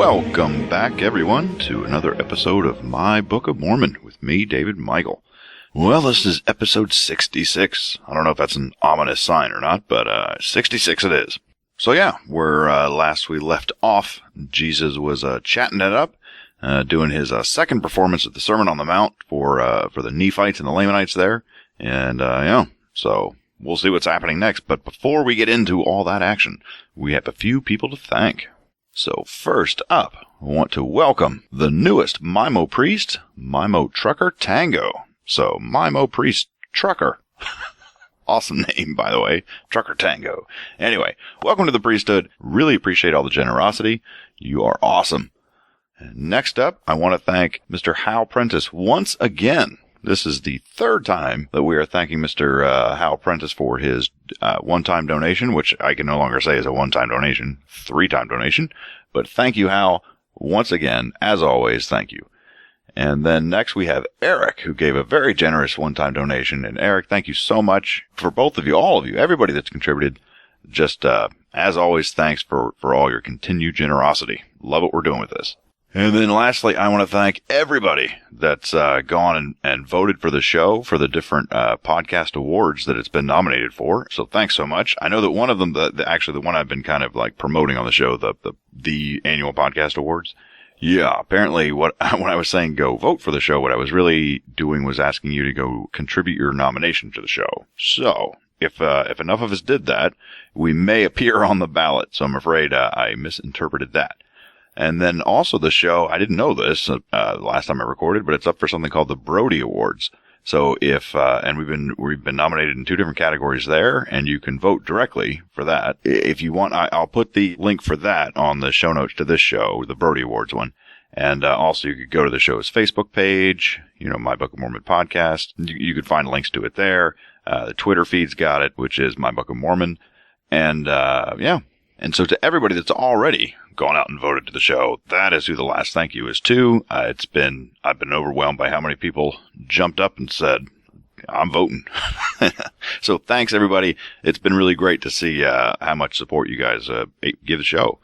Welcome back, everyone, to another episode of My Book of Mormon with me, David Michael. Well, this is episode 66. I don't know if that's an ominous sign or not, but 66 it is. So yeah, where last we left off, Jesus was chatting it up, doing his second performance at the Sermon on the Mount for the Nephites and the Lamanites there, and so we'll see what's happening next. But before we get into all that action, we have a few people to thank. So first up, I want to welcome the newest Mimo Priest, Mimo Trucker Tango. So Mimo Priest Trucker. Awesome name, by the way. Trucker Tango. Anyway, welcome to the priesthood. Really appreciate all the generosity. You are awesome. Next up, I want to thank Mr. Hal Prentice once again. This is the third time that we are thanking Mr. Hal Prentice for his one-time donation, which I can no longer say is a one-time donation, 3-time donation. But thank you, Hal, once again. As always, thank you. And then next we have Eric, who gave a very generous one-time donation. And Eric, thank you so much for both of you, all of you, everybody that's contributed. Just, as always, thanks for all your continued generosity. Love what we're doing with this. And then lastly, I want to thank everybody that's gone and voted for the show for the different podcast awards that it's been nominated for. So thanks so much. I know that one of them, actually the one I've been kind of like promoting on the show, the annual podcast awards. Yeah, apparently when I was saying go vote for the show, what I was really doing was asking you to go contribute your nomination to the show. So if enough of us did that, we may appear on the ballot. So I'm afraid I misinterpreted that. And then also the show, I didn't know this last time I recorded, but it's up for something called the Brody Awards. So and we've been nominated in 2 different categories there, and you can vote directly for that. If you want, I'll put the link for that on the show notes to this show, the Brody Awards one. And also you could go to the show's Facebook page, My Book of Mormon podcast. You could find links to it there. The Twitter feed's got it, which is My Book of Mormon. And yeah. And so to everybody that's already gone out and voted to the show, that is who the last thank you is to. I've been overwhelmed by how many people jumped up and said, I'm voting. So thanks, everybody. It's been really great to see how much support you guys give the show.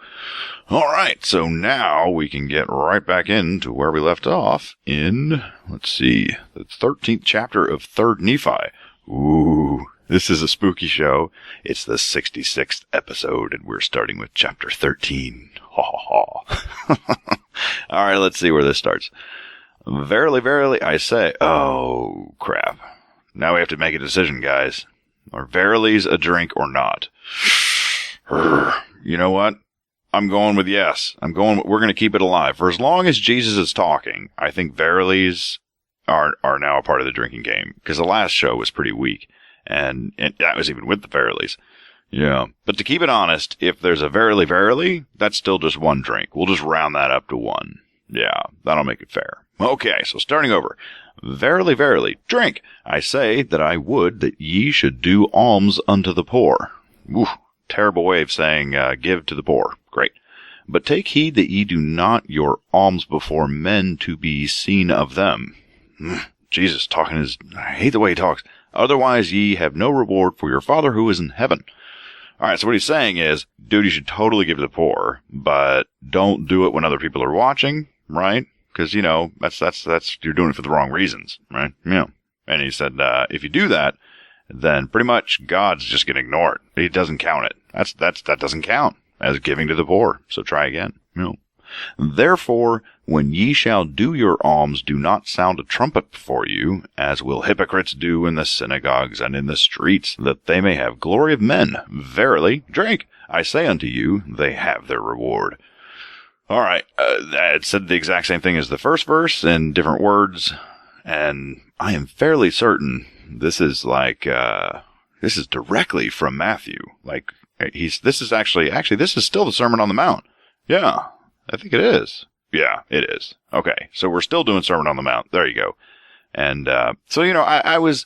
All right, so now we can get right back into where we left off in, let's see, the 13th chapter of 3rd Nephi. Ooh. This is a spooky show. It's the 66th episode, and we're starting with chapter 13. Ha ha ha. All right, let's see where this starts. Verily, verily, I say, oh, crap. Now we have to make a decision, guys. Are verilies a drink or not? You know what? I'm going with yes. We're going to keep it alive. For as long as Jesus is talking, I think verilies are now a part of the drinking game, because the last show was pretty weak. And that was even with the verilies. Yeah. But to keep it honest, if there's a verily, verily, that's still just one drink. We'll just round that up to 1. Yeah, that'll make it fair. Okay, so starting over. Verily, verily, drink. I say that I would that ye should do alms unto the poor. Oof, terrible way of saying give to the poor. Great. But take heed that ye do not your alms before men to be seen of them. Jesus I hate the way he talks. Otherwise ye have no reward for your Father who is in heaven. Alright, so what he's saying is, dude, you should totally give to the poor, but don't do it when other people are watching, right? Because, that's you're doing it for the wrong reasons, right? Yeah. And he said, if you do that, then pretty much God's just going to ignore it. He doesn't count it. That doesn't count as giving to the poor. So try again. Therefore, when ye shall do your alms, do not sound a trumpet before you, as will hypocrites do in the synagogues and in the streets, that they may have glory of men. Verily, drink. I say unto you, they have their reward. All right, it said the exact same thing as the first verse in different words, and I am fairly certain this is this is directly from Matthew. This is still the Sermon on the Mount. Yeah. I think it is. Yeah, it is. Okay, so we're still doing Sermon on the Mount. There you go. And so I was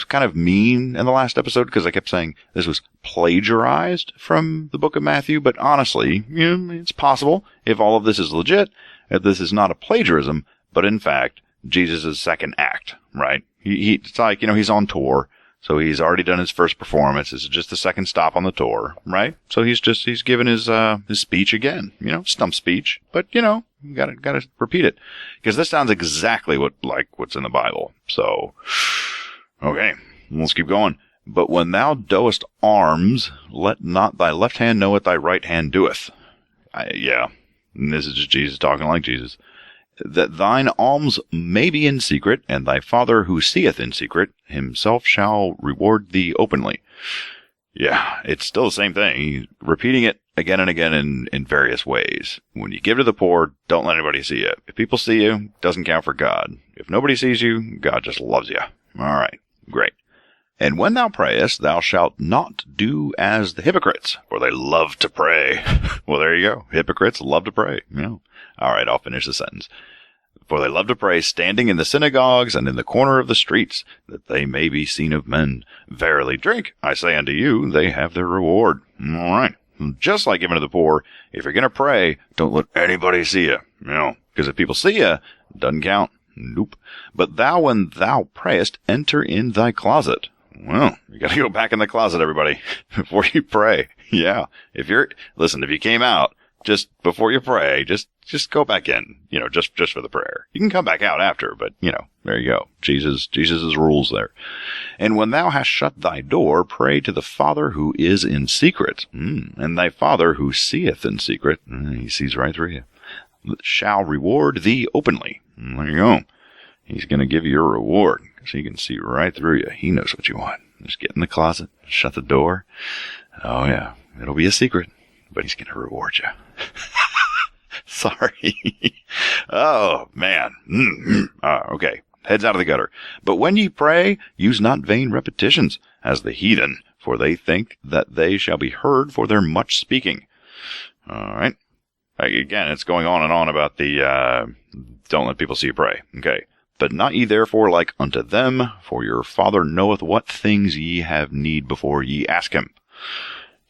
kind of mean in the last episode because I kept saying this was plagiarized from the book of Matthew, but honestly, it's possible if all of this is legit, if this is not a plagiarism, but in fact Jesus' second act, right? It's like he's on tour, So he's already done his first performance. This is just the second stop on the tour, right? So he's given his speech again, stump speech, but you gotta repeat it. Because this sounds exactly what's in the Bible. So, okay, let's keep going. But when thou doest alms, let not thy left hand know what thy right hand doeth. And this is just Jesus talking like Jesus. That thine alms may be in secret, and thy Father who seeth in secret himself shall reward thee openly. Yeah, it's still the same thing. He's repeating it again and again in various ways. When you give to the poor, don't let anybody see you. If people see you, it doesn't count for God. If nobody sees you, God just loves you. All right, great. And when thou prayest, thou shalt not do as the hypocrites, for they love to pray. Well, there you go. Hypocrites love to pray. All right, I'll finish the sentence. For they love to pray, standing in the synagogues and in the corner of the streets, that they may be seen of men. Verily, drink, I say unto you, they have their reward. All right. Just like giving to the poor, if you're going to pray, don't let anybody see you. Because if people see you, it doesn't count. Nope. But thou, when thou prayest, enter in thy closet. Well, you got to go back in the closet, everybody, before you pray. Yeah. If you came out just before you pray, just go back in, just for the prayer. You can come back out after, but, there you go. Jesus' rules there. And when thou hast shut thy door, pray to the Father who is in secret. And thy Father who seeth in secret, he sees right through you, shall reward thee openly. There you go. He's going to give you your reward, because he can see right through you. He knows what you want. Just get in the closet, shut the door. Oh, yeah. It'll be a secret, but he's going to reward you. Sorry. Oh, man. Okay. Heads out of the gutter. But when ye pray, use not vain repetitions, as the heathen, for they think that they shall be heard for their much speaking. All right. Again, it's going on and on about the don't let people see you pray. Okay. But not ye therefore like unto them, for your Father knoweth what things ye have need before ye ask him.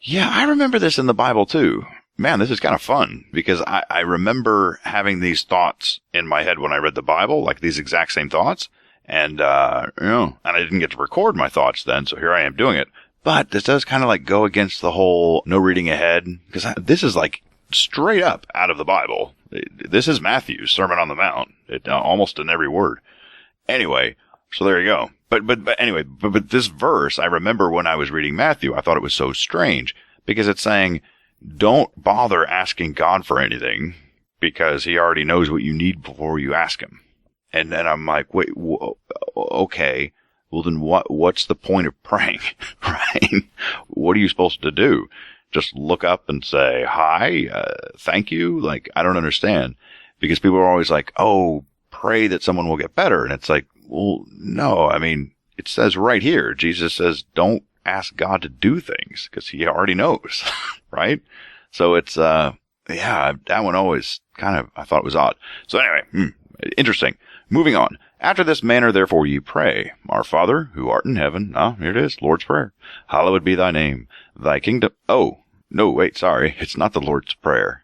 Yeah, I remember this in the Bible too. Man, this is kind of fun, because I remember having these thoughts in my head when I read the Bible, like these exact same thoughts. And, and I didn't get to record my thoughts then, so here I am doing it. But this does kind of like go against the whole no reading ahead, because this is like straight up out of the Bible. This is Matthew's Sermon on the Mount, almost in every word. Anyway, so there you go. But anyway, this verse, I remember when I was reading Matthew, I thought it was so strange, because it's saying, don't bother asking God for anything, because he already knows what you need before you ask him. And then I'm like, wait, okay, well then what's the point of praying, right? What are you supposed to do? Just look up and say, hi, thank you? Like, I don't understand. Because people are always like, oh, pray that someone will get better. And it's like, well, no, I mean, it says right here, Jesus says, don't ask God to do things, because he already knows, right? So it's, that one always kind of, I thought it was odd. So anyway, interesting. Moving on. After this manner, therefore, ye pray, Our Father, who art in heaven. Here it is, Lord's Prayer. Hallowed be thy name. Thy kingdom. Oh, no, wait, sorry. It's not the Lord's Prayer.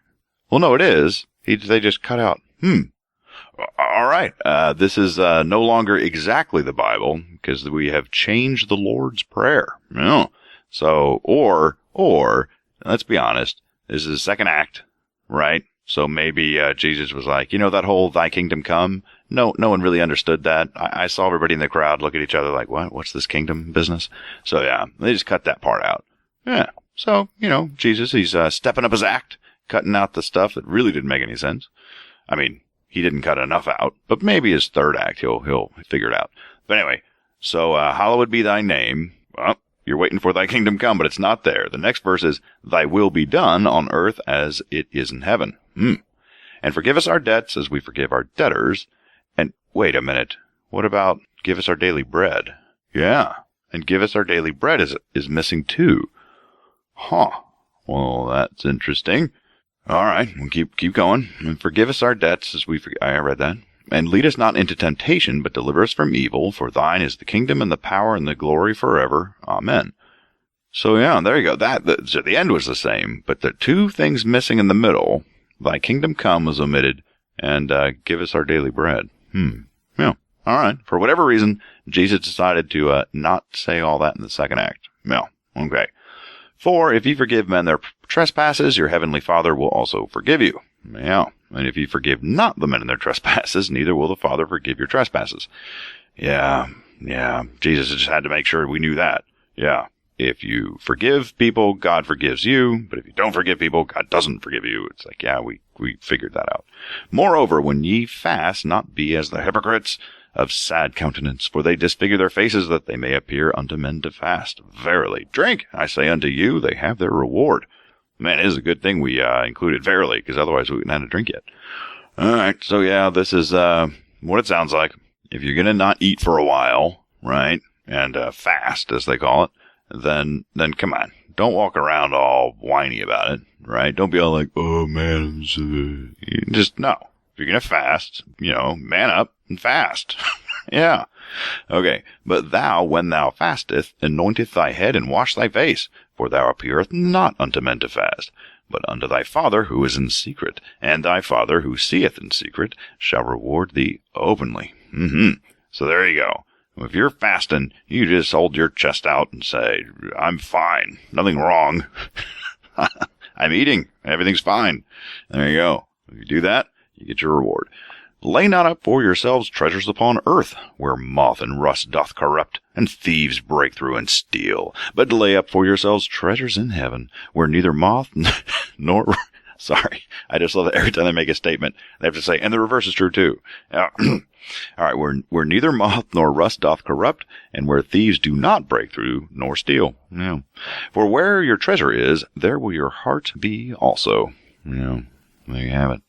Well, no, it is. They just cut out. All right. This is no longer exactly the Bible, because we have changed the Lord's Prayer. So, or, let's be honest, this is the second act, right? So maybe Jesus was like, that whole thy kingdom come? No one really understood that. I saw everybody in the crowd look at each other like, what? What's this kingdom business? So yeah, they just cut that part out. Yeah. So, Jesus, he's stepping up his act, cutting out the stuff that really didn't make any sense. I mean, he didn't cut enough out, but maybe his third act, he'll figure it out. But anyway, so hallowed be thy name. Well, you're waiting for thy kingdom come, but it's not there. The next verse is, thy will be done on earth as it is in heaven. And forgive us our debts as we forgive our debtors. And wait a minute. What about give us our daily bread? Yeah. And give us our daily bread is missing too. Huh. Well, that's interesting. All right. We'll keep going. And forgive us our debts as we forgive. I read that. And lead us not into temptation, but deliver us from evil. For thine is the kingdom and the power and the glory forever. Amen. So yeah, there you go. So the end was the same, but the two things missing in the middle, thy kingdom come was omitted, and give us our daily bread. Yeah. All right. For whatever reason, Jesus decided to not say all that in the second act. No. Okay. For if you forgive men their trespasses, your heavenly Father will also forgive you. Yeah. And if you forgive not the men in their trespasses, neither will the Father forgive your trespasses. Yeah. Jesus just had to make sure we knew that. Yeah. If you forgive people, God forgives you. But if you don't forgive people, God doesn't forgive you. It's like, yeah, we figured that out. Moreover, when ye fast, not be as the hypocrites of sad countenance, for they disfigure their faces, that they may appear unto men to fast. Verily, drink, I say unto you, they have their reward. Man, it is a good thing we included verily, because otherwise we wouldn't have to drink yet. All right, so yeah, this is what it sounds like. If you're going to not eat for a while, right, and fast, as they call it, then come on. Don't walk around all whiny about it, right? Don't be all like, oh, man. Just, no. If you're going to fast, man up and fast. Yeah. Okay. But thou, when thou fastest, anointeth thy head and wash thy face, for thou appearest not unto men to fast, but unto thy Father who is in secret, and thy Father who seeth in secret shall reward thee openly. So there you go. If you're fasting, you just hold your chest out and say, I'm fine. Nothing wrong. I'm eating. Everything's fine. There you go. If you do that, you get your reward. Lay not up for yourselves treasures upon earth, where moth and rust doth corrupt, and thieves break through and steal. But lay up for yourselves treasures in heaven, where neither moth nor... Sorry. I just love that every time they make a statement, they have to say, and the reverse is true too. All right, where neither moth nor rust doth corrupt, and where thieves do not break through nor steal. Yeah. For where your treasure is, there will your heart be also. Yeah, there you have it.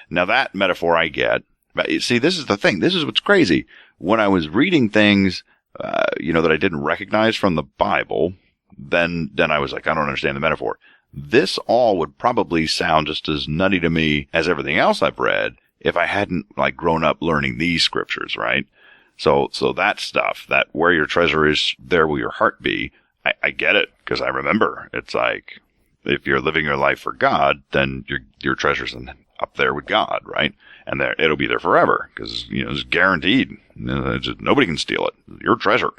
Now that metaphor I get, but see, this is the thing. This is what's crazy. When I was reading things, that I didn't recognize from the Bible, then I was like, I don't understand the metaphor. This all would probably sound just as nutty to me as everything else I've read if I hadn't grown up learning these scriptures, right? So that stuff, that where your treasure is, there will your heart be. I get it, because I remember. It's like, if you're living your life for God, then your treasure's up there with God, right? And there, it'll be there forever, because, it's guaranteed. Nobody can steal it. Your treasure.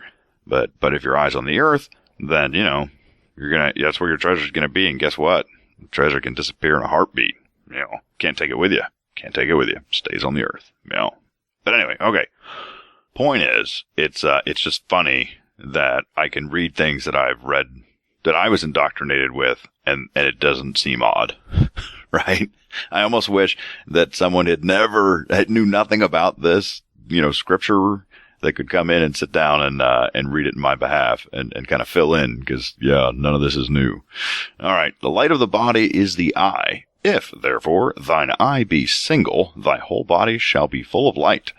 But if your eye's on the earth, then, that's where your treasure's gonna be, and guess what? The treasure can disappear in a heartbeat. Can't take it with you. Can't take it with you. Stays on the earth. But anyway, okay. Point is, it's just funny that I can read things that I've read that I was indoctrinated with, and it doesn't seem odd, right? I almost wish that someone knew nothing about this, scripture, that could come in and sit down and read it in my behalf and kind of fill in, because, none of this is new. All right. The light of the body is the eye. If, therefore, thine eye be single, thy whole body shall be full of light.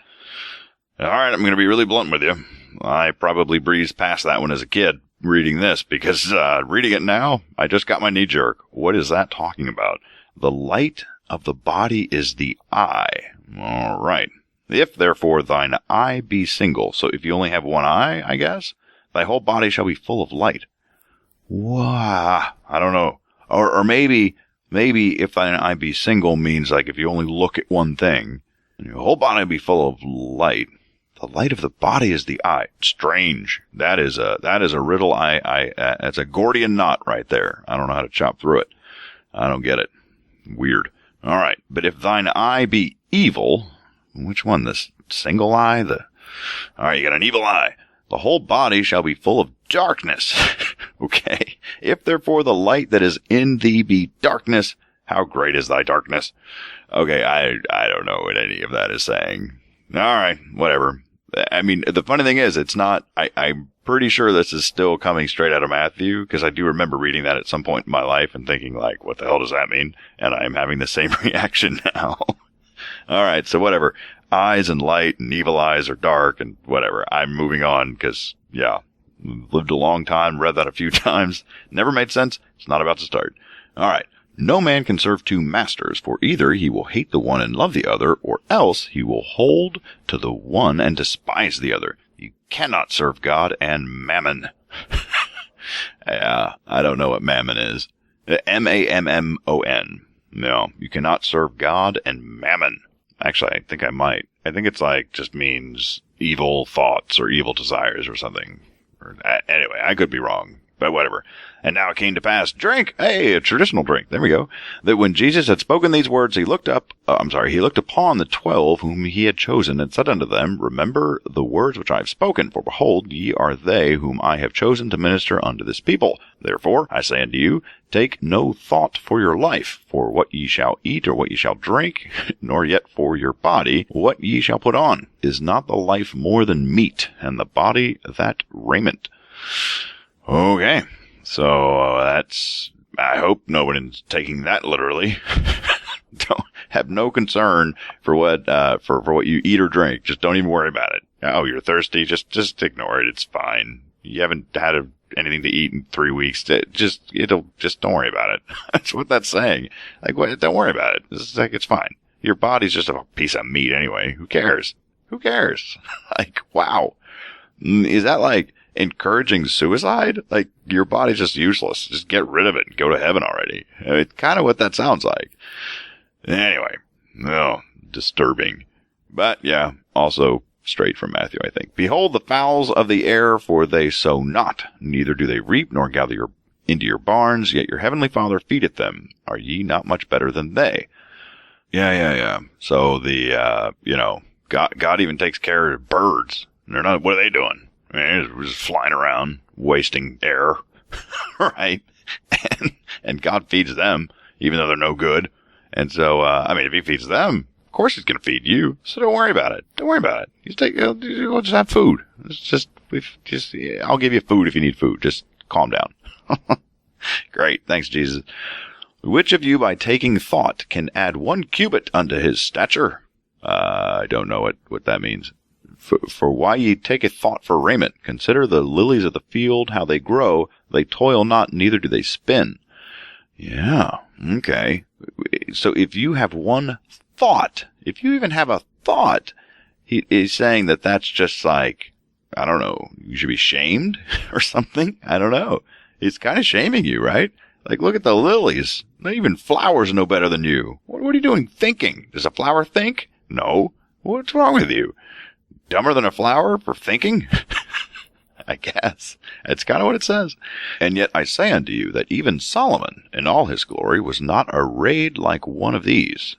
All right, I'm going to be really blunt with you. I probably breezed past that one as a kid reading this, because reading it now, I just got my knee jerk. What is that talking about? The light of the body is the eye. All right. If, therefore, thine eye be single, so if you only have one eye, I guess, thy whole body shall be full of light. Wow. I don't know. Or maybe if thine eye be single means if you only look at one thing, and your whole body will be full of light. The light of the body is the eye. Strange. That is a riddle. That's a Gordian knot right there. I don't know how to chop through it. I don't get it. Weird. All right. But if thine eye be evil, which one? This single eye? All right, you got an evil eye. The whole body shall be full of darkness. Okay. If therefore the light that is in thee be darkness, how great is thy darkness? Okay, I don't know what any of that is saying. All right, whatever. I mean, the funny thing is, it's not, I'm pretty sure this is still coming straight out of Matthew, because I do remember reading that at some point in my life and thinking what the hell does that mean? And I'm having the same reaction now. All right, so whatever. Eyes and light and evil eyes are dark and whatever. I'm moving on because, lived a long time, read that a few times. Never made sense. It's not about to start. All right. No man can serve two masters, for either he will hate the one and love the other, or else he will hold to the one and despise the other. You cannot serve God and mammon. I don't know what mammon is. Mammon. No, you cannot serve God and mammon. Actually, I think I might. I think it's like just means evil thoughts or evil desires or something. Anyway, I could be wrong, but whatever. And now it came to pass, drink, hey, a traditional drink, there we go, that when Jesus had spoken these words, he looked upon the 12 whom he had chosen, and said unto them, remember the words which I have spoken, for behold, ye are they whom I have chosen to minister unto this people. Therefore, I say unto you, take no thought for your life, for what ye shall eat, or what ye shall drink, nor yet for your body, what ye shall put on. Is not the life more than meat, and the body that raiment? Okay. So that's, I hope no one is taking that literally. Don't have no concern for what you eat or drink. Just don't even worry about it. Oh, you're thirsty? Just ignore it. It's fine. You haven't had anything to eat in 3 weeks. Just don't worry about it. That's what that's saying. Like, what? Don't worry about it. It's fine. Your body's just a piece of meat anyway. Who cares? Who cares? Like, wow. Is that like encouraging suicide? Like, your body's just useless. Just get rid of it and go to heaven already. It's kind of what that sounds like. Anyway, disturbing. But yeah, also straight from Matthew, I think. Behold the fowls of the air, for they sow not, neither do they reap, nor gather into your barns, yet your heavenly Father feedeth them. Are ye not much better than they? Yeah. So God even takes care of birds. They're not, what are they doing? I mean, they're just flying around, wasting air, right? And God feeds them, even though they're no good. And so, if he feeds them, of course he's going to feed you. So don't worry about it. Don't worry about it. We'll just have food. I'll give you food if you need food. Just calm down. Great. Thanks, Jesus. Which of you by taking thought can add 1 cubit unto his stature? I don't know what that means. For why ye taketh thought for raiment? Consider the lilies of the field, how they grow. They toil not, neither do they spin. Yeah, okay. So if you have one thought, if you even have a thought, he's saying that that's just like, I don't know, you should be shamed or something? I don't know. It's kind of shaming you, right? Like, look at the lilies. Even flowers know better than you. What are you doing thinking? Does a flower think? No. What's wrong with you? Dumber than a flower for thinking? I guess. That's kind of what it says. And yet I say unto you that even Solomon in all his glory was not arrayed like one of these.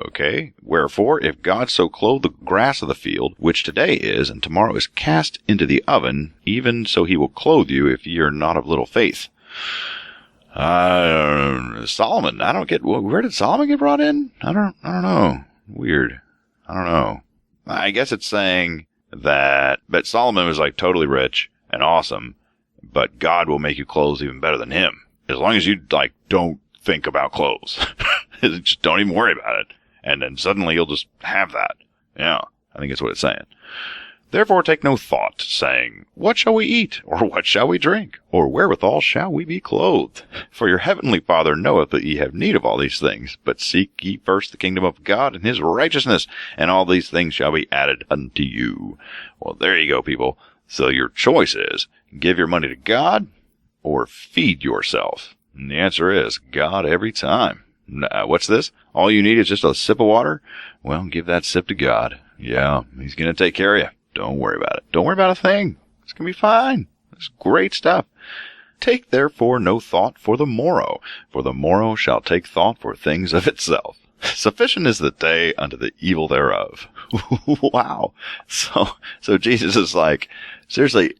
Okay. Wherefore, if God so clothe the grass of the field, which today is, and tomorrow is cast into the oven, even so he will clothe you if ye are not of little faith. Solomon, I don't get, where did Solomon get brought in? I don't know. Weird. I don't know. I guess it's saying that Solomon was like totally rich and awesome, but God will make you clothes even better than him. As long as you don't think about clothes. Just don't even worry about it. And then suddenly you'll just have that. Yeah, I think that's what it's saying. Therefore take no thought, saying, what shall we eat? Or what shall we drink? Or wherewithal shall we be clothed? For your heavenly Father knoweth that ye have need of all these things. But seek ye first the kingdom of God and his righteousness, and all these things shall be added unto you. Well, there you go, people. So your choice is, give your money to God, or feed yourself. And the answer is, God every time. What's this? All you need is just a sip of water? Well, give that sip to God. Yeah, he's going to take care of you. Don't worry about it. Don't worry about a thing. It's going to be fine. It's great stuff. Take therefore no thought for the morrow shall take thought for things of itself. Sufficient is the day unto the evil thereof. Wow. So Jesus is like, seriously,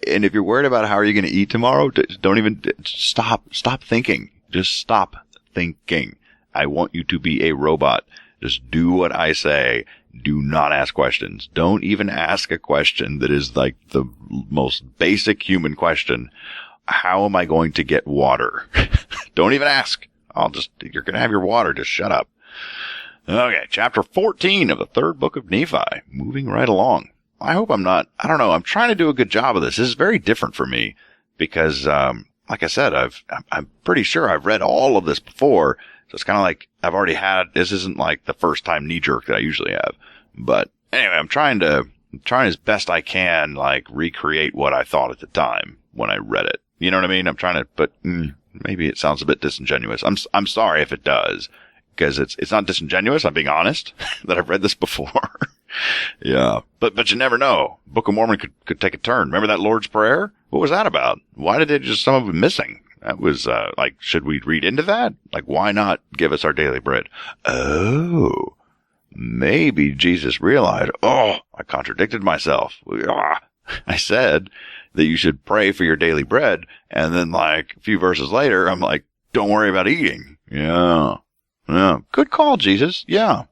and if you're worried about how are you going to eat tomorrow, don't even stop thinking. Just stop thinking. I want you to be a robot. Just do what I say. Do not ask questions. Don't even ask a question that is like the most basic human question. How am I going to get water? Don't even ask. You're going to have your water. Just shut up. Okay. Chapter 14 of the 3rd book of Nephi. Moving right along. I hope I'm trying to do a good job of this. This is very different for me because, like I said, I'm pretty sure I've read all of this before. So it's kind of like I've already this isn't like the first time knee jerk that I usually have. But anyway, I'm trying as best I can, like recreate what I thought at the time when I read it. You know what I mean? I'm trying to, but maybe it sounds a bit disingenuous. I'm sorry if it does. because it's not disingenuous. I'm being honest that I've read this before. Yeah. But you never know. Book of Mormon could take a turn. Remember that Lord's Prayer? What was that about? Why did they just some of it missing? That was, should we read into that? Like, why not give us our daily bread? Oh, maybe Jesus realized, I contradicted myself. I said that you should pray for your daily bread. And then like a few verses later, I'm like, don't worry about eating. Yeah. Good call, Jesus. Yeah.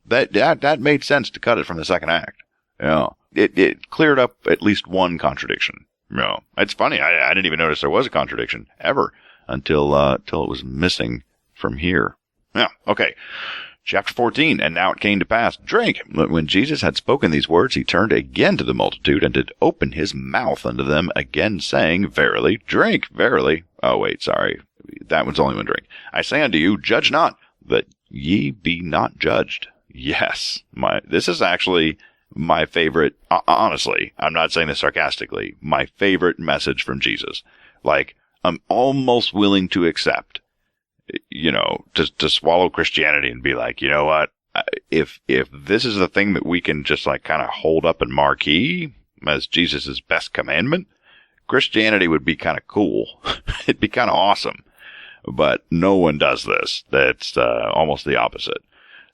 That made sense to cut it from the second act. Yeah. It cleared up at least one contradiction. No, it's funny. I didn't even notice there was a contradiction ever until it was missing from here. Yeah. Okay. Chapter 14. And now it came to pass, drink. When Jesus had spoken these words, he turned again to the multitude and did open his mouth unto them again, saying, verily, drink, verily. Oh, wait, sorry. That one's only one drink. I say unto you, judge not, that ye be not judged. Yes. This is actually my favorite, honestly, I'm not saying this sarcastically, my favorite message from Jesus. Like, I'm almost willing to accept, to swallow Christianity and be like, you know what, if this is the thing that we can just like kind of hold up in marquee as Jesus' best commandment, Christianity would be kind of cool. It'd be kind of awesome. But no one does this. That's almost the opposite.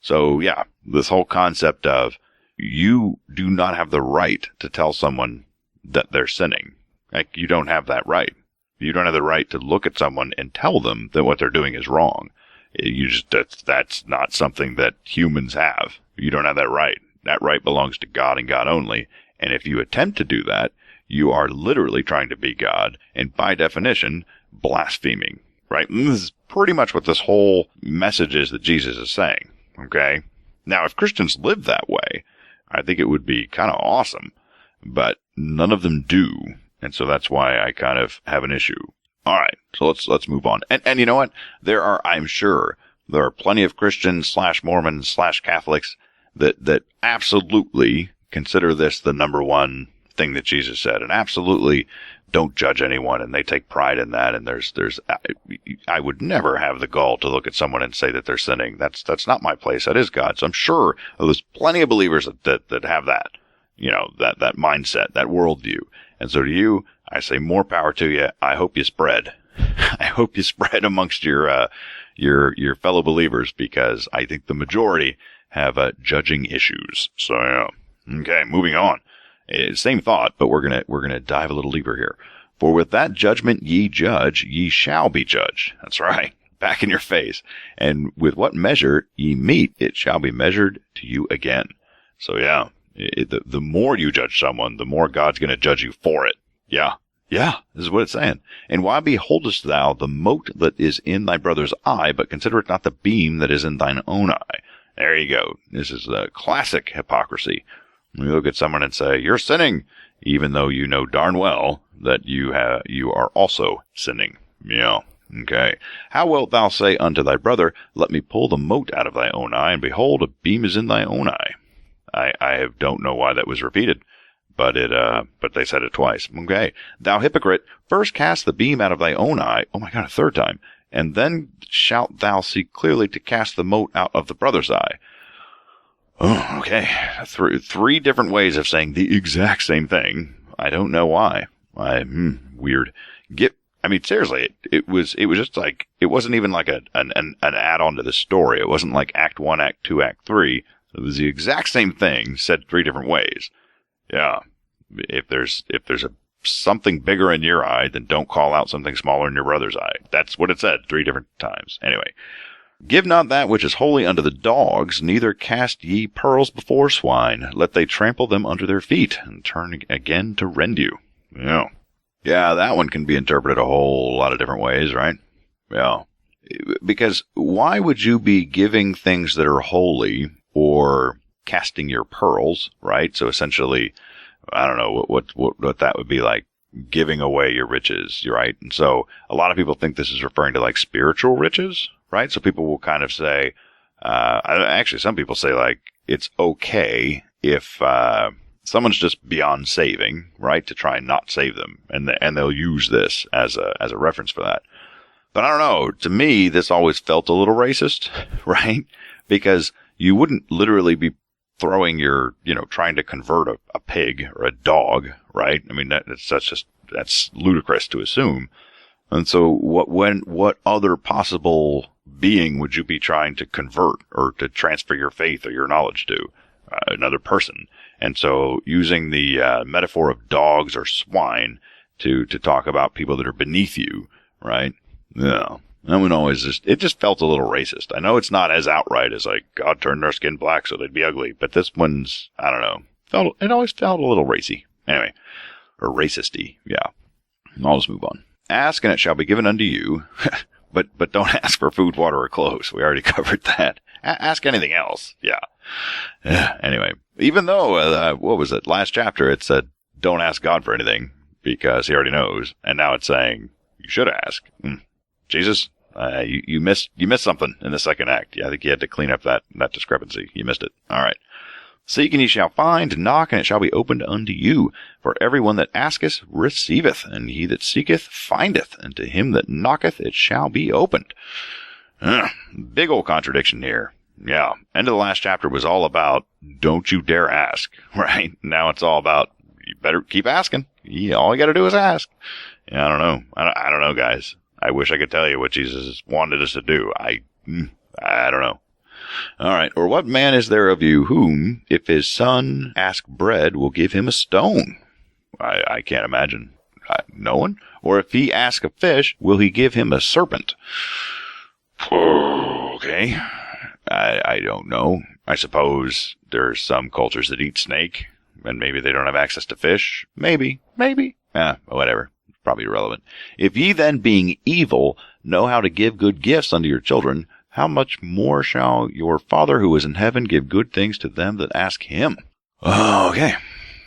So yeah, this whole concept of you do not have the right to tell someone that they're sinning. Like, you don't have that right. You don't have the right to look at someone and tell them that what they're doing is wrong. That's not something that humans have. You don't have that right. That right belongs to God and God only. And if you attempt to do that, you are literally trying to be God, and by definition, blaspheming. Right? And this is pretty much what this whole message is that Jesus is saying. Okay? Now, if Christians lived that way, I think it would be kind of awesome, but none of them do. And so that's why I kind of have an issue. All right. So let's move on. And you know what? I'm sure there are plenty of Christians / Mormons / Catholics that absolutely consider this the number one thing that Jesus said, and absolutely don't judge anyone, and they take pride in that. And I would never have the gall to look at someone and say that they're sinning. That's not my place. That is God. So I'm sure there's plenty of believers that have that, that mindset, that worldview. And so to you, I say more power to you. I hope you spread. I hope you spread amongst your fellow believers, because I think the majority have judging issues. So yeah. Okay, moving on. Same thought, but we're gonna dive a little deeper here. For with that judgment ye judge, ye shall be judged. That's right. Back in your face. And with what measure ye mete, it shall be measured to you again. So yeah, the more you judge someone, the more God's gonna judge you for it. Yeah, this is what it's saying. And why beholdest thou the mote that is in thy brother's eye, but consider it not the beam that is in thine own eye? There you go. This is the classic hypocrisy. You look at someone and say, you're sinning, even though you know darn well that you are also sinning. Yeah. Okay. How wilt thou say unto thy brother, let me pull the mote out of thy own eye, and behold, a beam is in thy own eye? I don't know why that was repeated, but they said it twice. Okay. Thou hypocrite, first cast the beam out of thy own eye. Oh my God, a third time. And then shalt thou see clearly to cast the mote out of the brother's eye. Oh, okay. Three different ways of saying the exact same thing. I don't know why. Weird. Seriously, it was just like, it wasn't even like an add-on to the story. It wasn't like Act 1, Act 2, Act 3. It was the exact same thing said three different ways. Yeah. If there's something bigger in your eye, then don't call out something smaller in your brother's eye. That's what it said 3 different times. Anyway. Give not that which is holy unto the dogs, neither cast ye pearls before swine. Let they trample them under their feet, and turn again to rend you. Yeah. Yeah, that one can be interpreted a whole lot of different ways, right? Yeah. Because why would you be giving things that are holy or casting your pearls, right? So essentially, I don't know what that would be like, giving away your riches, right? And so a lot of people think this is referring to like spiritual riches, right? So people will kind of say, actually some people say like, it's okay if someone's just beyond saving, right? To try and not save them. And they'll use this as a reference for that. But I don't know. To me, this always felt a little racist, right? Because you wouldn't literally be throwing trying to convert a pig or a dog, right? I mean, that's ludicrous to assume. And so what other possible being would you be trying to convert or to transfer your faith or your knowledge to? Another person. And so using the metaphor of dogs or swine to talk about people that are beneath you, right? Yeah. That one it just felt a little racist. I know it's not as outright as like God turned their skin black so they'd be ugly, but this one's, I don't know, it always felt a little racy. Anyway, or racisty. Yeah. I'll just move on. Ask and it shall be given unto you, but don't ask for food, water, or clothes. We already covered that. Ask anything else. Yeah. Anyway, even though, what was it? Last chapter, it said, don't ask God for anything because he already knows. And now it's saying you should ask. Jesus, you missed something in the second act. Yeah, I think you had to clean up that discrepancy. You missed it. All right. Seek and ye shall find, knock and it shall be opened unto you. For everyone that asketh receiveth, and he that seeketh findeth, and to him that knocketh it shall be opened. Big old contradiction here. Yeah. End of the last chapter was all about don't you dare ask, right? Now it's all about you better keep asking. Yeah, all you got to do is ask. Yeah, I don't know. I don't know, guys. I wish I could tell you what Jesus wanted us to do. I don't know. All right. Or what man is there of you whom, if his son ask bread, will give him a stone? I can't imagine. No one? Or if he ask a fish, will he give him a serpent? Okay. I don't know. I suppose there's some cultures that eat snake, and maybe they don't have access to fish. Maybe. Whatever. Probably irrelevant. If ye then, being evil, know how to give good gifts unto your children, how much more shall your Father who is in heaven give good things to them that ask him? Okay.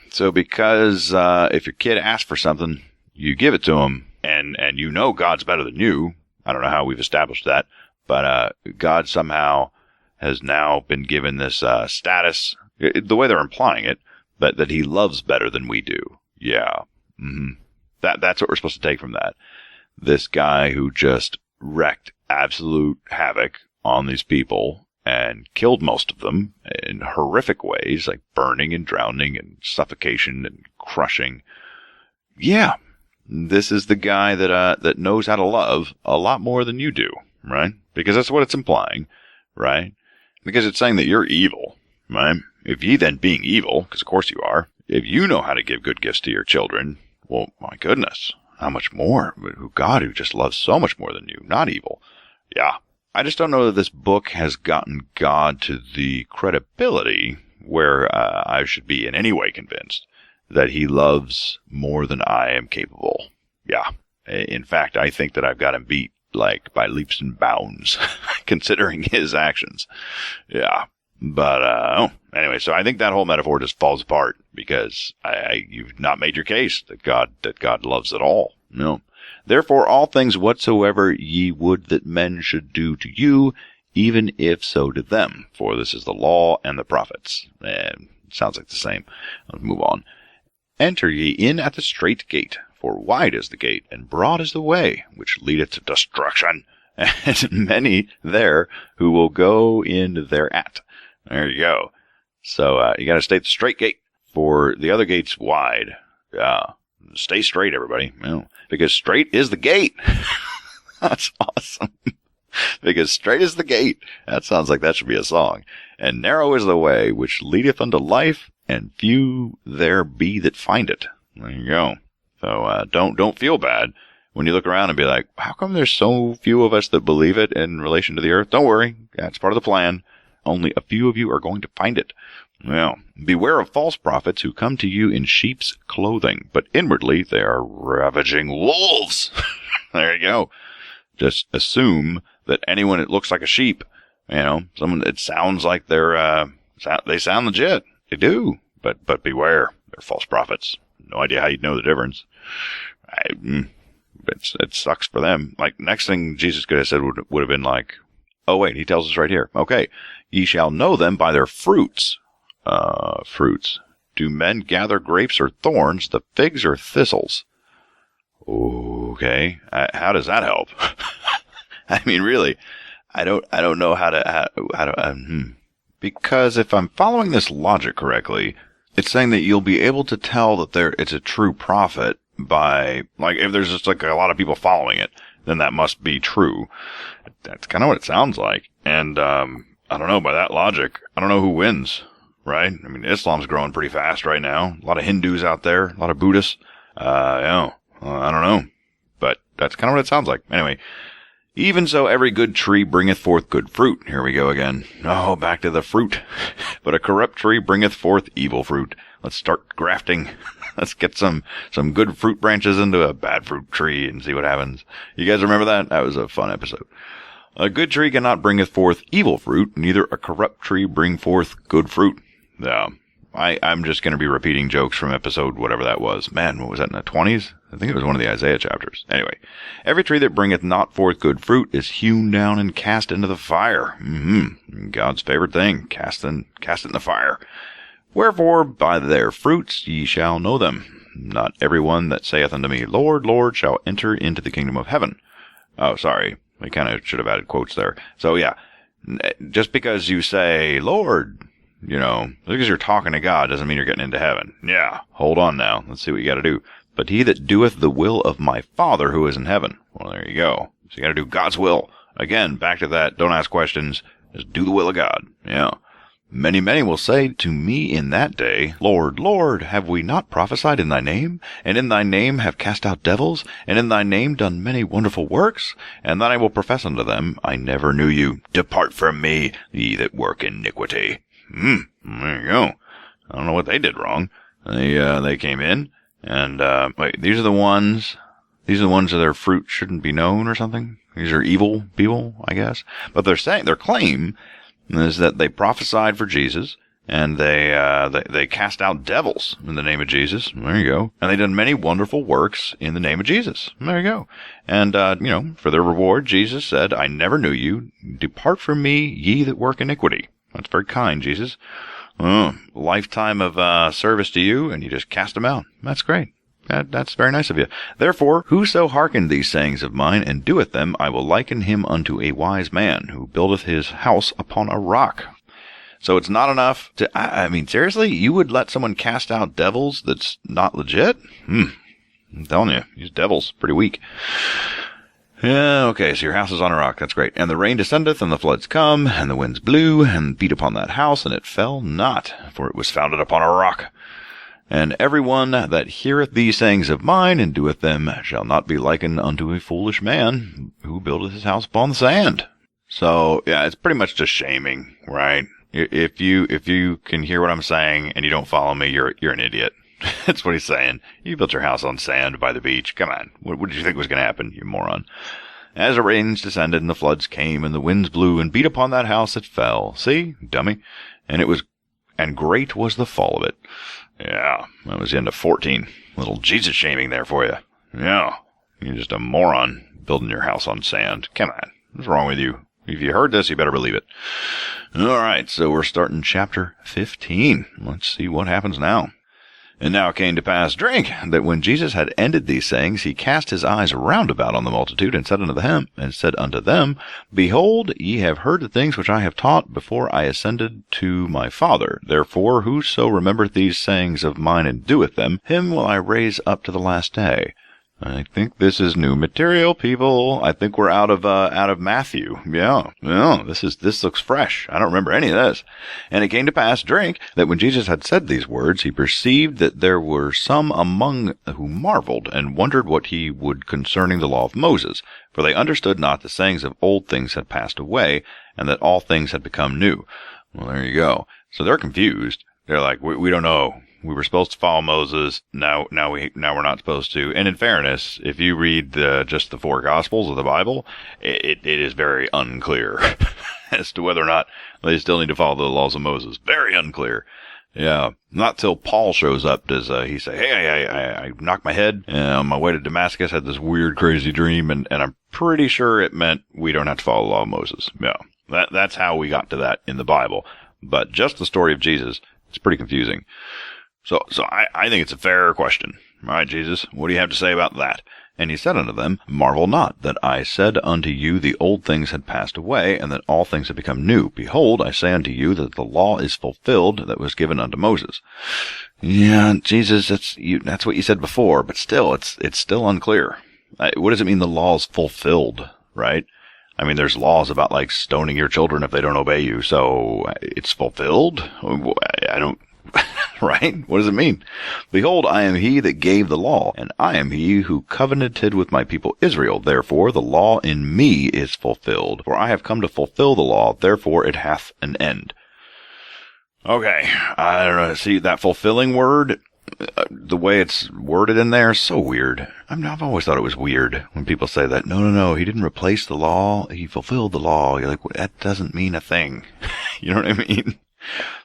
So because if your kid asks for something, you give it to him, and you know God's better than you. I don't know how we've established that, but God somehow has now been given this status, the way they're implying it, that he loves better than we do. Yeah. Mm-hmm. That's what we're supposed to take from that. This guy who just wreaked absolute havoc on these people and killed most of them in horrific ways, like burning and drowning and suffocation and crushing. Yeah. This is the guy that knows how to love a lot more than you do, right? Because that's what it's implying, right? Because it's saying that you're evil, right? If ye then being evil, because of course you are, if you know how to give good gifts to your children, well, my goodness, how much more? God who just loves so much more than you, not evil. Yeah. I just don't know that this book has gotten God to the credibility where I should be in any way convinced that he loves more than I am capable. Yeah. In fact, I think that I've got him beat like by leaps and bounds, considering his actions. Yeah. But, anyway, so I think that whole metaphor just falls apart because you've not made your case that God loves it all. No. Therefore, all things whatsoever ye would that men should do to you, even if so to them. For this is the law and the prophets. Sounds like the same. Let's move on. Enter ye in at the strait gate, for wide is the gate, and broad is the way, which leadeth to destruction, and many there who will go in thereat. There you go. So, you gotta stay at the straight gate, for the other gate's wide. Yeah. Stay straight, everybody. Because straight is the gate. That's awesome. Because straight is the gate. That sounds like that should be a song. And narrow is the way which leadeth unto life, and few there be that find it. There you go. So, don't feel bad when you look around and be like, how come there's so few of us that believe it in relation to the earth? Don't worry. That's part of the plan. Only a few of you are going to find it. Well, beware of false prophets who come to you in sheep's clothing, but inwardly they are ravaging wolves. There you go. Just assume that anyone that looks like a sheep, someone that sounds like they sound legit. They do, but beware. They're false prophets. No idea how you'd know the difference. It sucks for them. Like, next thing Jesus could have said would have been like, oh wait, he tells us right here. Okay. Ye shall know them by their fruits. Fruits. Do men gather grapes or thorns, the figs or thistles? Okay. How does that help? I mean, really, I don't know how to, because if I'm following this logic correctly, it's saying that you'll be able to tell that it's a true prophet by, like, if there's just like a lot of people following it, then that must be true. That's kind of what it sounds like. And, I don't know, by that logic, I don't know who wins, right? I mean, Islam's growing pretty fast right now. A lot of Hindus out there, a lot of Buddhists. I don't know. But that's kind of what it sounds like. Anyway, even so, every good tree bringeth forth good fruit. Here we go again. Oh, back to the fruit. But a corrupt tree bringeth forth evil fruit. Let's start grafting. Let's get some good fruit branches into a bad fruit tree and see what happens. You guys remember that? That was a fun episode. A good tree cannot bringeth forth evil fruit, neither a corrupt tree bring forth good fruit. Yeah. I'm just going to be repeating jokes from episode whatever that was. Man, what was that, in the 20s? I think it was one of the Isaiah chapters. Anyway, every tree that bringeth not forth good fruit is hewn down and cast into the fire. God's favorite thing, cast it in the fire. Wherefore, by their fruits ye shall know them. Not every one that saith unto me, Lord, Lord, shall enter into the kingdom of heaven. Oh, sorry. I kind of should have added quotes there. So yeah, just because you say, Lord, because you're talking to God doesn't mean you're getting into heaven. Yeah, hold on now. Let's see what you got to do. But he that doeth the will of my Father who is in heaven. Well, there you go. So you got to do God's will. Again, back to that. Don't ask questions. Just do the will of God. Yeah. Many, many will say to me in that day, Lord, Lord, have we not prophesied in thy name? And in thy name have cast out devils? And in thy name done many wonderful works? And then I will profess unto them, I never knew you. Depart from me, ye that work iniquity. There you go. I don't know what they did wrong. They came in, and, wait, these are the ones that their fruit shouldn't be known or something? These are evil people, I guess. But their claim is that they prophesied for Jesus, and they cast out devils in the name of Jesus. There you go. And they did many wonderful works in the name of Jesus. There you go. And, for their reward, Jesus said, I never knew you. Depart from me, ye that work iniquity. That's very kind, Jesus. Lifetime of service to you, and you just cast them out. That's great. That's very nice of you. Therefore, whoso hearkened these sayings of mine, and doeth them, I will liken him unto a wise man, who buildeth his house upon a rock. So it's not enough to, I mean, seriously? You would let someone cast out devils that's not legit? I'm telling you, these devils, pretty weak. Yeah, okay, so your house is on a rock. That's great. And the rain descendeth, and the floods come, and the winds blew, and beat upon that house, and it fell not, for it was founded upon a rock. And every one that heareth these sayings of mine, and doeth them, shall not be likened unto a foolish man, who buildeth his house upon the sand. So, yeah, it's pretty much just shaming, right? If you can hear what I'm saying, and you don't follow me, you're an idiot. That's what he's saying. You built your house on sand by the beach. Come on. What did you think was going to happen, you moron? As the rains descended, and the floods came, and the winds blew, and beat upon that house, it fell. See, dummy? And great was the fall of it. Yeah, that was the end of 14. Little Jesus shaming there for you. Yeah, you're just a moron building your house on sand. Come on, what's wrong with you? If you heard this, you better believe it. All right, so we're starting chapter 15. Let's see what happens now. And now it came to pass, drink, that when Jesus had ended these sayings, he cast his eyes round about on the multitude, and said unto them, Behold, ye have heard the things which I have taught before I ascended to my Father. Therefore, whoso remembereth these sayings of mine and doeth them, him will I raise up to the last day. I think this is new material, people. I think we're out of Matthew. Yeah. This looks fresh. I don't remember any of this. And it came to pass, drink, that when Jesus had said these words, he perceived that there were some among who marveled, and wondered what he would concerning the law of Moses. For they understood not the sayings of old things had passed away, and that all things had become new. Well, there you go. So they're confused. They're like, we don't know. We were supposed to follow Moses. Now we're not supposed to. And in fairness, if you read just the 4 Gospels of the Bible, it is very unclear as to whether or not they still need to follow the laws of Moses. Very unclear. Yeah, not till Paul shows up does he say, "Hey, I knocked my head on my way to Damascus. Had this weird, crazy dream, and I'm pretty sure it meant we don't have to follow the law of Moses." Yeah, that's how we got to that in the Bible. But just the story of Jesus, it's pretty confusing. So I think it's a fair question. All right, Jesus, what do you have to say about that? And he said unto them, Marvel not that I said unto you the old things had passed away, and that all things have become new. Behold, I say unto you that the law is fulfilled that was given unto Moses. Yeah, Jesus, that's what you said before, but still, it's still unclear. What does it mean the law is fulfilled, right? I mean, there's laws about, like, stoning your children if they don't obey you, so it's fulfilled? I don't... Right? What does it mean? Behold, I am he that gave the law, and I am he who covenanted with my people Israel. Therefore, the law in me is fulfilled. For I have come to fulfill the law, therefore it hath an end. Okay, I don't know. See, that fulfilling word, the way it's worded in there is so weird. I've always thought it was weird when people say that. No, he didn't replace the law, he fulfilled the law. You're like, well, that doesn't mean a thing. You know what I mean?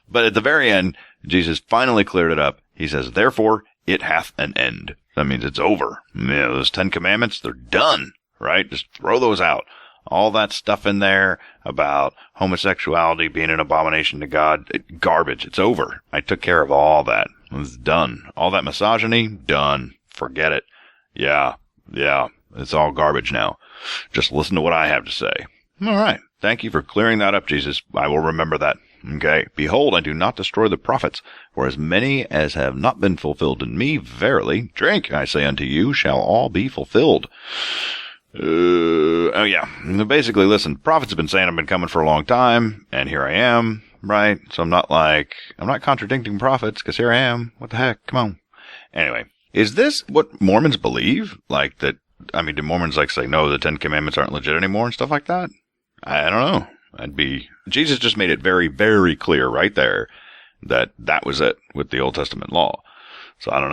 But at the very end, Jesus finally cleared it up. He says, therefore, it hath an end. That means it's over. Yeah, those 10 commandments, they're done, right? Just throw those out. All that stuff in there about homosexuality being an abomination to God, garbage. It's over. I took care of all that. It's done. All that misogyny, done. Forget it. Yeah, it's all garbage now. Just listen to what I have to say. All right. Thank you for clearing that up, Jesus. I will remember that. Okay. Behold, I do not destroy the prophets, for as many as have not been fulfilled in me, verily, drink, I say unto you, shall all be fulfilled. Oh yeah. Basically, listen, prophets have been saying I've been coming for a long time, and here I am, right? So I'm not contradicting prophets, because here I am. What the heck? Come on. Anyway, is this what Mormons believe? Like that, I mean, do Mormons like say, no, the 10 Commandments aren't legit anymore and stuff like that? I don't know. Jesus just made it very, very clear right there that was it with the Old Testament law. So I don't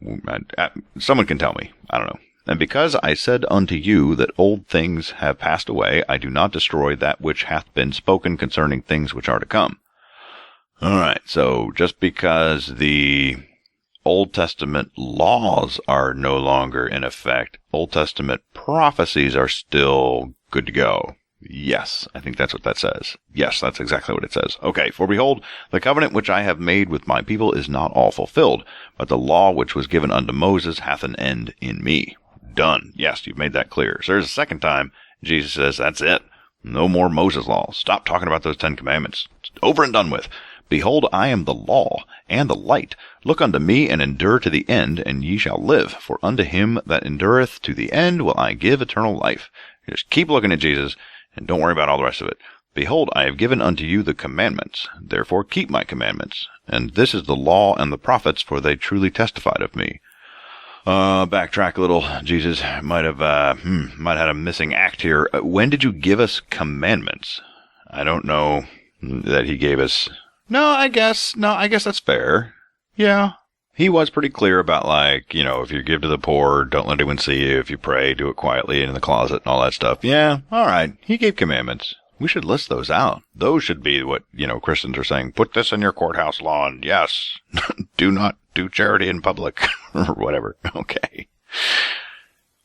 know. Someone can tell me. I don't know. And because I said unto you that old things have passed away, I do not destroy that which hath been spoken concerning things which are to come. All right. So just because the Old Testament laws are no longer in effect, Old Testament prophecies are still good to go. Yes, I think that's what that says. Yes, that's exactly what it says. Okay, for behold, the covenant which I have made with my people is not all fulfilled, but the law which was given unto Moses hath an end in me. Done. Yes, you've made that clear. So there's a second time Jesus says, that's it. No more Moses law. Stop talking about those 10 commandments. It's over and done with. Behold, I am the law and the light. Look unto me and endure to the end, and ye shall live. For unto him that endureth to the end will I give eternal life. Just keep looking at Jesus, and don't worry about all the rest of it. Behold, I have given unto you the commandments. Therefore keep my commandments. And this is the law and the prophets, for they truly testified of me. Backtrack a little. Jesus might have had a missing act here. When did you give us commandments? I don't know that he gave us... No, I guess that's fair. Yeah. He was pretty clear about, like, if you give to the poor, don't let anyone see you. If you pray, do it quietly in the closet and all that stuff. Yeah, all right. He gave commandments. We should list those out. Those should be what, Christians are saying. Put this in your courthouse lawn. Yes. Do not do charity in public. Or whatever. Okay.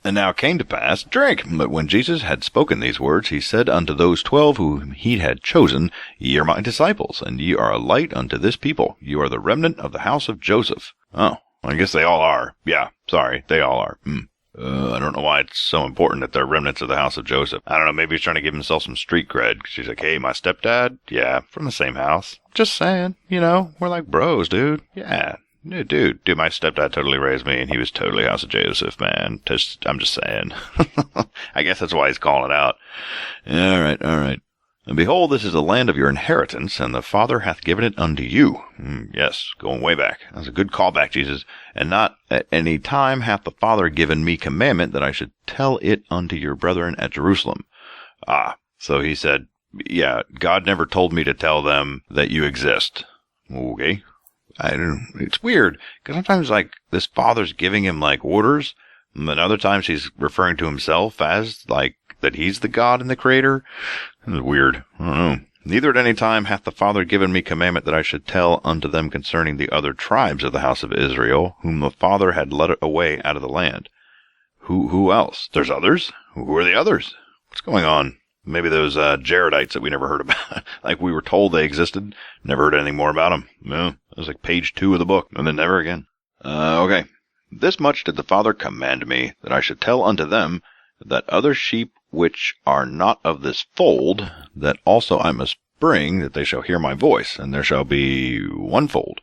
And now it came to pass, drink. But when Jesus had spoken these words, he said unto those 12 whom he had chosen, Ye are my disciples, and ye are a light unto this people. You are the remnant of the house of Joseph. Oh, I guess they all are. Yeah, sorry, they all are. I don't know why it's so important that they're remnants of the house of Joseph. I don't know, maybe he's trying to give himself some street cred. She's like, hey, my stepdad? Yeah, from the same house. Just saying, we're like bros, dude. Yeah. Dude, my stepdad totally raised me, and he was totally House of Joseph, man. I'm just saying. I guess that's why he's calling it out. All right. And behold, this is the land of your inheritance, and the Father hath given it unto you. Yes, going way back. That's a good callback, Jesus. And not at any time hath the Father given me commandment that I should tell it unto your brethren at Jerusalem. So he said, yeah, God never told me to tell them that you exist. Okay. It's weird, because sometimes, like, this father's giving him, like, orders, and then other times he's referring to himself as, like, that he's the God and the creator. It's weird. I don't know. Neither at any time hath the Father given me commandment that I should tell unto them concerning the other tribes of the house of Israel, whom the Father had led away out of the land. Who else? There's others? Who are the others? What's going on? Maybe those Jaredites that we never heard about. Like we were told they existed. Never heard anything more about them. No, it was like page 2 of the book, and then never again. Okay. This much did the Father command me, that I should tell unto them, that other sheep which are not of this fold, that also I must bring, that they shall hear my voice, and there shall be one fold.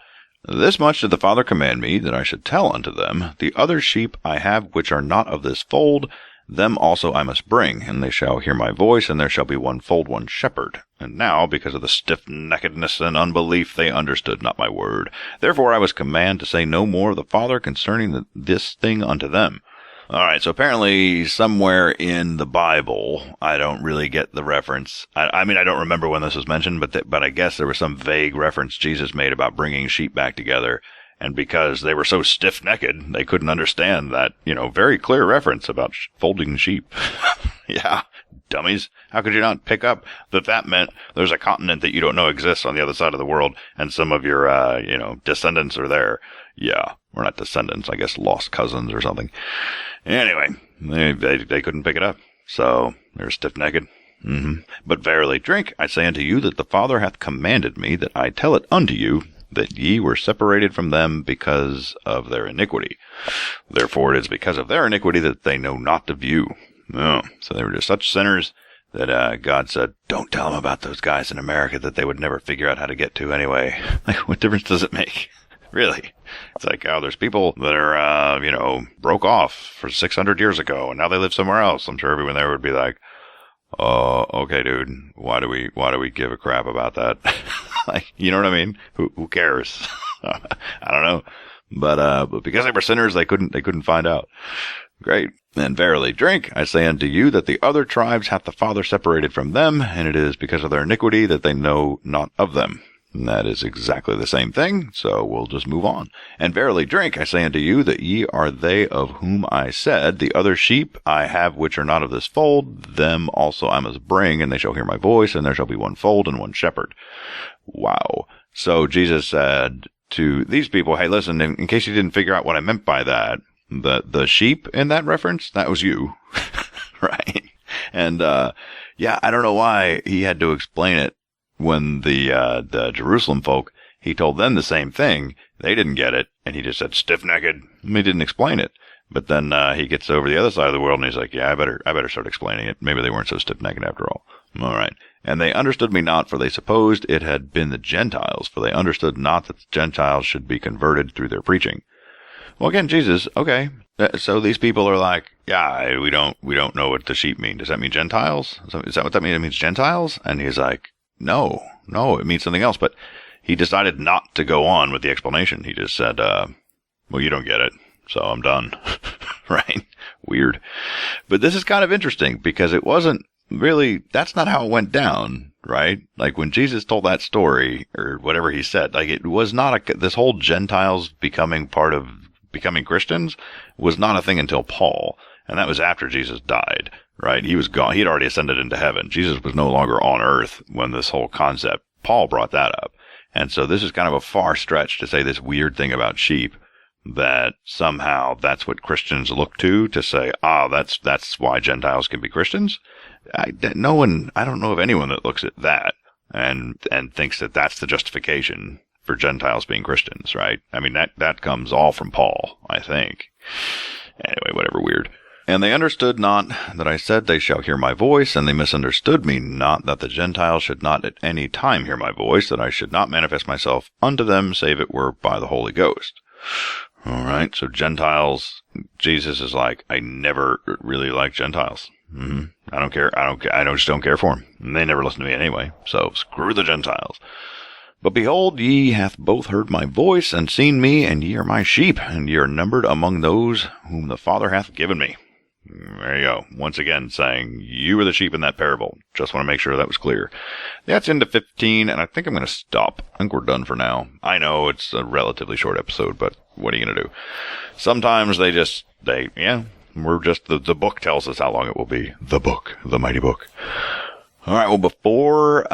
This much did the Father command me, that I should tell unto them, the other sheep I have which are not of this fold, them also I must bring, and they shall hear my voice, and there shall be one fold, one shepherd. And now, because of the stiff-neckedness and unbelief, they understood not my word. Therefore I was commanded to say no more of the Father concerning this thing unto them. All right, so apparently somewhere in the Bible, I don't really get the reference. I mean, I don't remember when this was mentioned, but I guess there was some vague reference Jesus made about bringing sheep back together. And because they were so stiff-necked, they couldn't understand that, very clear reference about folding sheep. Yeah, dummies. How could you not pick up that meant there's a continent that you don't know exists on the other side of the world, and some of your, descendants are there? Yeah, we're not descendants, I guess lost cousins or something. Anyway, they couldn't pick it up, so they're stiff-necked. But verily, drink, I say unto you, that the Father hath commanded me that I tell it unto you, that ye were separated from them because of their iniquity. Therefore it is because of their iniquity that they know not of you. Oh, so they were just such sinners that God said, don't tell them about those guys in America that they would never figure out how to get to anyway. Like, what difference does it make? Really? It's like, there's people that are, broke off for 600 years ago, and now they live somewhere else. I'm sure everyone there would be like, okay, dude, why do we give a crap about that? Like, you know what I mean? Who cares? I don't know. But because they were sinners, they couldn't find out. Great. And verily, drink, I say unto you, that the other tribes hath the Father separated from them, and it is because of their iniquity that they know not of them. And that is exactly the same thing, so we'll just move on. And verily, drink, I say unto you, that ye are they of whom I said, the other sheep I have which are not of this fold, them also I must bring, and they shall hear my voice, and there shall be one fold and one shepherd. Wow. So Jesus said to these people, hey, listen, in case you didn't figure out what I meant by that, the sheep in that reference, that was you. Right? And, I don't know why he had to explain it. When the Jerusalem folk, he told them the same thing. They didn't get it, and he just said stiff-necked. He didn't explain it. But then he gets over the other side of the world, and he's like, yeah, I better start explaining it. Maybe they weren't so stiff-necked after all. All right. And they understood me not, for they supposed it had been the Gentiles, for they understood not that the Gentiles should be converted through their preaching. Well, again, Jesus, okay. So these people are like, yeah, we don't know what the sheep mean. Does that mean Gentiles? Is that what that means? It means Gentiles? And he's like, No, it means something else. But he decided not to go on with the explanation. He just said, well, you don't get it, so I'm done. Right? Weird. But this is kind of interesting because it wasn't really, that's not how it went down, right? Like when Jesus told that story or whatever he said, like it was not this whole Gentiles becoming Christians was not a thing until Paul. And that was after Jesus died. Right? He was gone. He'd already ascended into heaven. Jesus was no longer on earth when this whole concept, Paul brought that up. And so this is kind of a far stretch to say this weird thing about sheep that somehow that's what Christians look to say, that's why Gentiles can be Christians. I don't know of anyone that looks at that and thinks that that's the justification for Gentiles being Christians, right? I mean, that comes all from Paul, I think. Anyway, whatever, weird. And they understood not that I said they shall hear my voice, and they misunderstood me not that the Gentiles should not at any time hear my voice, that I should not manifest myself unto them, save it were by the Holy Ghost. All right, so Gentiles, Jesus is like, I never really liked Gentiles. I don't care. I just don't care for them. And they never listen to me anyway, so screw the Gentiles. But behold, ye hath both heard my voice, and seen me, and ye are my sheep, and ye are numbered among those whom the Father hath given me. There you go. Once again, saying you were the sheep in that parable. Just want to make sure that was clear. That's into 15, and I think I'm going to stop. I think we're done for now. I know it's a relatively short episode, but what are you going to do? Sometimes we're just, the book tells us how long it will be. The book, the mighty book. All right, well, before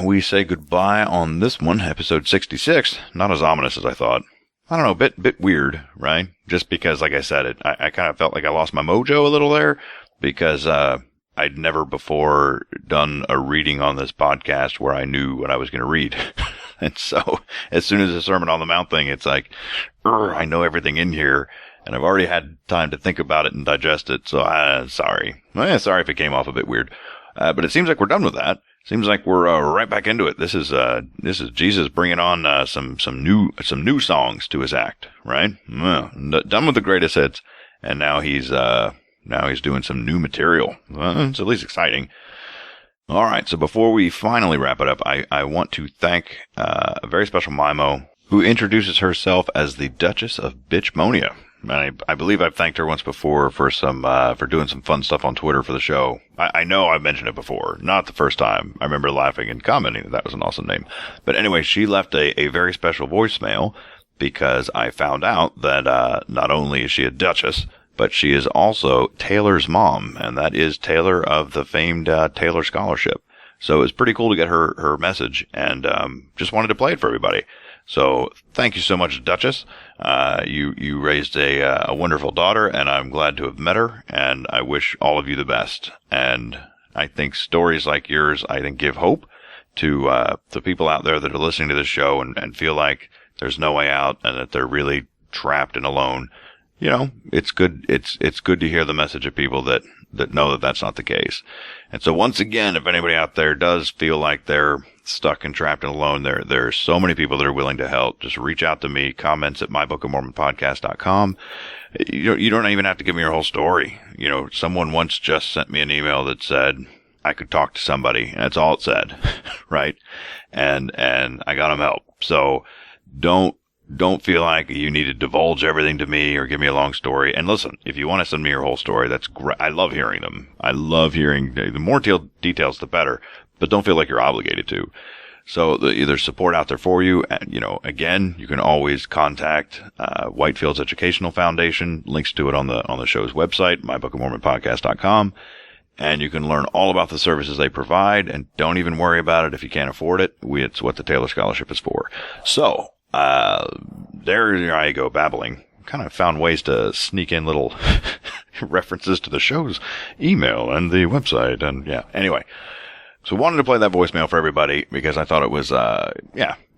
we say goodbye on this one, episode 66, not as ominous as I thought. I don't know, bit weird, right? Just because, like I said, I kind of felt like I lost my mojo a little there because I'd never before done a reading on this podcast where I knew what I was going to read. And so as soon as the Sermon on the Mount thing, it's like, I know everything in here. and I've already had time to think about it and digest it, so sorry. Sorry if it came off a bit weird. But it seems like we're done with that. Seems like we're right back into it. This is Jesus bringing on some new songs to his act, right? Done with the greatest hits, and now he's doing some new material. It's at least exciting. All right, so before we finally wrap it up, I want to thank a very special Mimo who introduces herself as the Duchess of Bitchmonia. And I believe I've thanked her once before for doing some fun stuff on Twitter for the show. I know I've mentioned it before, not the first time. I remember laughing and commenting that was an awesome name. But anyway, she left a very special voicemail because I found out that not only is she a duchess, but she is also Taylor's mom, and that is Taylor of the famed Taylor Scholarship. So it was pretty cool to get her message, and just wanted to play it for everybody. So thank you so much, Duchess. You raised a wonderful daughter, and I'm glad to have met her, and I wish all of you the best. And I think stories like yours, give hope to people out there that are listening to this show and feel like there's no way out and that they're really trapped and alone. You know, it's good. It's good to hear the message of people that know that that's not the case. And so once again, if anybody out there does feel like they're stuck and trapped and alone, there are so many people that are willing to help. Just reach out to me, comments at mybookofmormonpodcast.com. You don't even have to give me your whole story. You know, someone once just sent me an email that said I could talk to somebody, and that's all it said, right? And I got them help. So don't feel like you need to divulge everything to me or give me a long story. And listen, if you want to send me your whole story, that's great. I love hearing them. I love hearing the more details, the better. But don't feel like you're obligated to. So there's support out there for you. And, again, you can always contact Whitefield's Educational Foundation. Links to it on the show's website, mybookofmormonpodcast.com. And you can learn all about the services they provide. And don't even worry about it if you can't afford it. It's what the Taylor Scholarship is for. So there I go babbling. Kind of found ways to sneak in little references to the show's email and the website. And yeah, anyway. So wanted to play that voicemail for everybody because I thought it was, I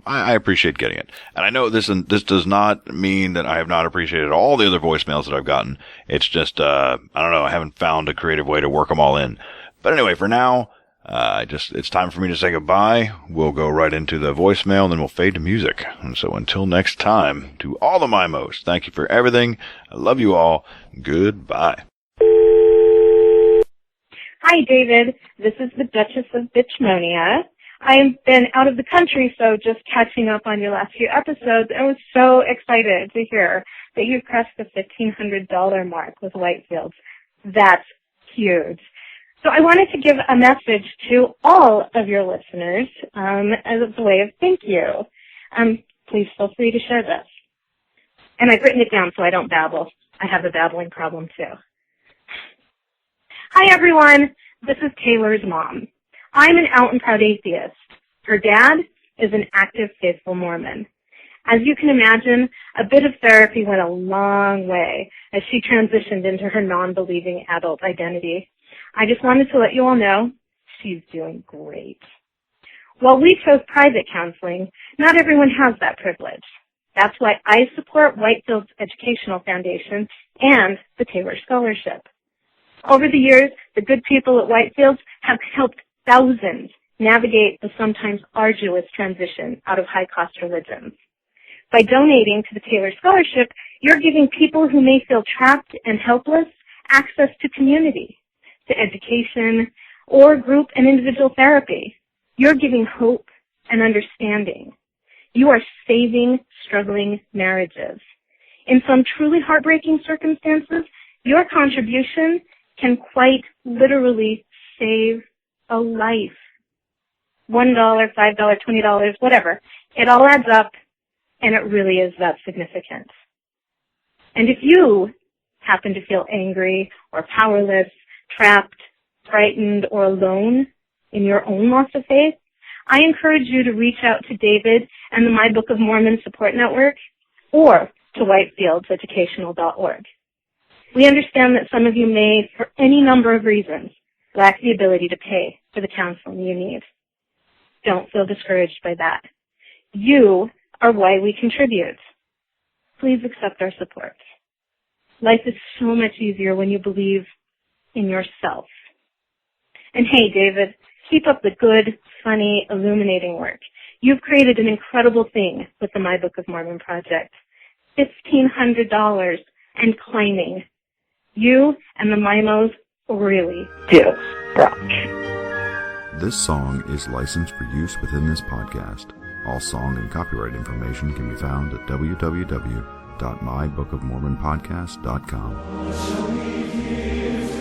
appreciate getting it. And I know this does not mean that I have not appreciated all the other voicemails that I've gotten. It's just, I don't know, I haven't found a creative way to work them all in. But anyway, for now, it's time for me to say goodbye. We'll go right into the voicemail and then we'll fade to music. And so until next time, to all the Mimos, thank you for everything. I love you all. Goodbye. Hi, David. This is the Duchess of Bitchmonia. I've been out of the country, so just catching up on your last few episodes. I was so excited to hear that you crossed the $1,500 mark with Whitefields. That's huge. So I wanted to give a message to all of your listeners as a way of thank you. Please feel free to share this. And I've written it down so I don't babble. I have a babbling problem, too. Hi, everyone. This is Taylor's mom. I'm an out and proud atheist. Her dad is an active, faithful Mormon. As you can imagine, a bit of therapy went a long way as she transitioned into her non-believing adult identity. I just wanted to let you all know she's doing great. While we chose private counseling, not everyone has that privilege. That's why I support Whitefield's Educational Foundation and the Taylor Scholarship. Over the years, the good people at Whitefield's have helped thousands navigate the sometimes arduous transition out of high-cost religions. By donating to the Taylor Scholarship, you're giving people who may feel trapped and helpless access to community, to education, or group and individual therapy. You're giving hope and understanding. You are saving struggling marriages. In some truly heartbreaking circumstances, your contribution can quite literally save a life. $1, $5, $20, whatever. It all adds up, and it really is that significant. And if you happen to feel angry or powerless, trapped, frightened, or alone in your own loss of faith, I encourage you to reach out to David and the My Book of Mormon Support Network or to whitefieldseducational.org. We understand that some of you may, for any number of reasons, lack the ability to pay for the counseling you need. Don't feel discouraged by that. You are why we contribute. Please accept our support. Life is so much easier when you believe in yourself. And hey, David, keep up the good, funny, illuminating work. You've created an incredible thing with the My Book of Mormon project. $1,500 and climbing. You and the Mimos really do rock. This song is licensed for use within this podcast. All song and copyright information can be found at www.mybookofmormonpodcast.com.